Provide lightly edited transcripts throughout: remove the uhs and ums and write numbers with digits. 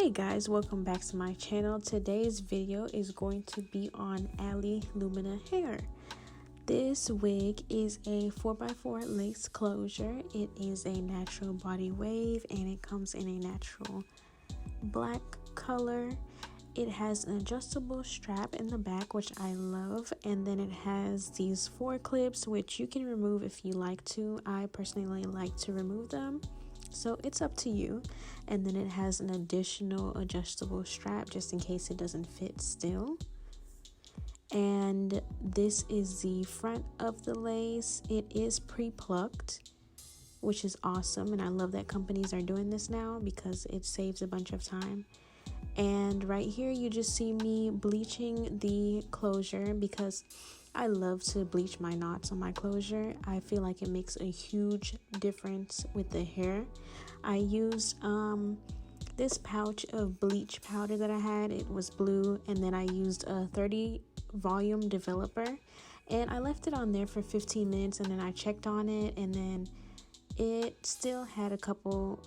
Hey guys, welcome back to my channel. Today's video is going to be on Lumina hair. This wig is a 4x4 lace closure. It is a natural body wave and it comes in a natural black color. It has an adjustable strap in the back, which I love, and then it has these 4 clips which you can remove if you like to. I personally like to remove them, so it's up to you. And then it has an additional adjustable strap just in case it doesn't fit still. And this is the front of the lace. It is pre-plucked, which is awesome, and I love that companies are doing this now because it saves a bunch of time. And right here you just see me bleaching the closure because I love to bleach my knots on my closure. I feel like it makes a huge difference with the hair. I used this pouch of bleach powder that I had. It was blue, and then I used a 30 volume developer, and I left it on there for 15 minutes, and then I checked on it, and then it still had a couple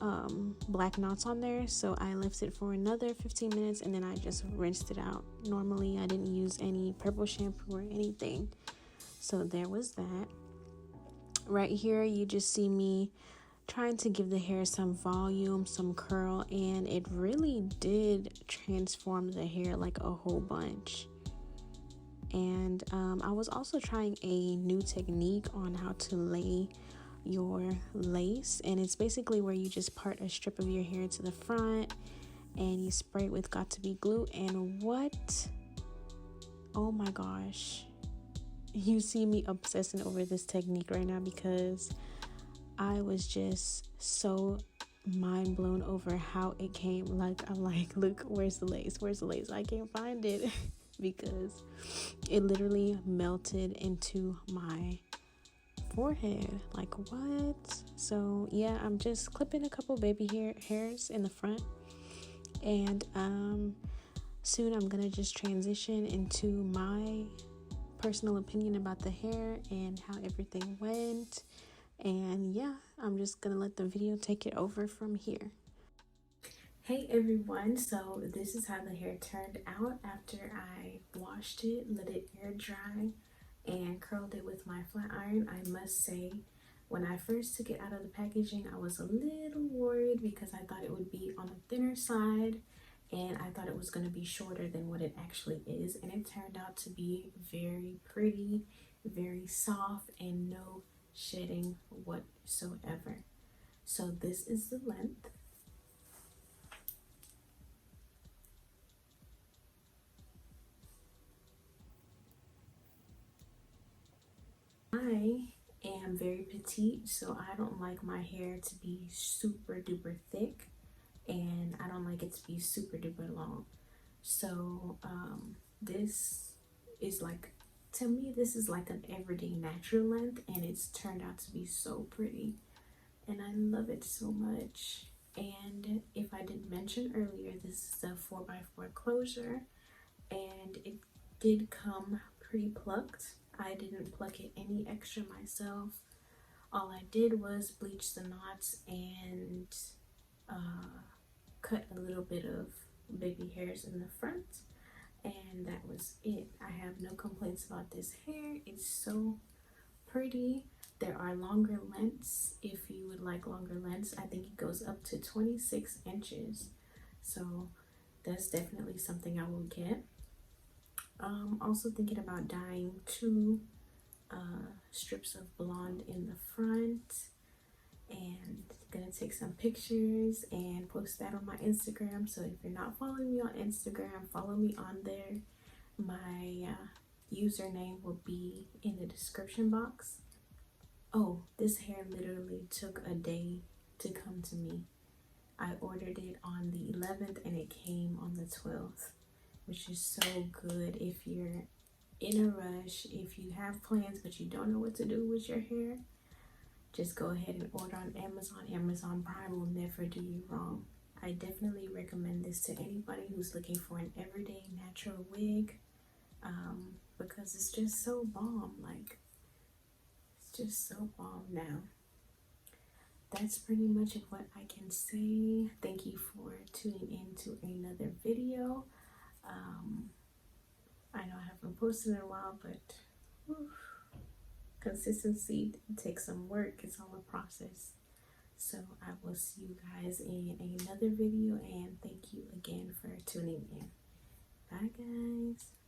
black knots on there, so I left it for another 15 minutes, and then I just rinsed it out. Normally I didn't use any purple shampoo or anything, so there was that. Right here you just see me trying to give the hair some volume, some curl, and it really did transform the hair like a whole bunch. And I was also trying a new technique on how to lay your lace, and it's basically where you just part a strip of your hair to the front and you spray it with got to be glue. And what, oh my gosh, you see me obsessing over this technique right now because I was just so mind blown over how it came. Like, I'm like, look, where's the lace, I can't find it because it literally melted into my forehead. Like, what? So yeah, I'm just clipping a couple baby hairs in the front, and soon I'm gonna just transition into my personal opinion about the hair and how everything went. And yeah, I'm just gonna let the video take it over from here. Hey everyone, so this is how the hair turned out after I washed it, let it air dry, and curled it with my flat iron. I must say, when I first took it out of the packaging, I was a little worried because I thought it would be on the thinner side, and I thought it was going to be shorter than what it actually is, and it turned out to be very pretty, very soft, and no shedding whatsoever. So this is the length. I am very petite, so I don't like my hair to be super duper thick, and I don't like it to be super duper long. So this is like, to me, this is like an everyday natural length, and it's turned out to be so pretty, and I love it so much. And if I didn't mention earlier, this is a 4x4 closure, and it did come pre-plucked. I didn't pluck it any extra myself. All I did was bleach the knots and cut a little bit of baby hairs in the front, and that was it. I have no complaints about this hair. It's so pretty. There are longer lengths if you would like longer lengths. I think it goes up to 26 inches, so that's definitely something I will get. Also thinking about dyeing 2 strips of blonde in the front, and gonna take some pictures and post that on my Instagram. So if you're not following me on Instagram, follow me on there. My username will be in the description box. Oh, this hair literally took a day to come to me. I ordered it on the 11th and it came on the 12th, which is so good if you're in a rush, if you have plans but you don't know what to do with your hair. Just go ahead and order on Amazon. Amazon Prime will never do you wrong. I definitely recommend this to anybody who's looking for an everyday natural wig, because it's just so bomb. Like, it's just so bomb now. that's pretty much of what I can say. Thank you for tuning in to another video. I know I haven't posted in a while, but whew, consistency takes some work. It's all a process. So I will see you guys in another video, and thank you again for tuning in. Bye guys.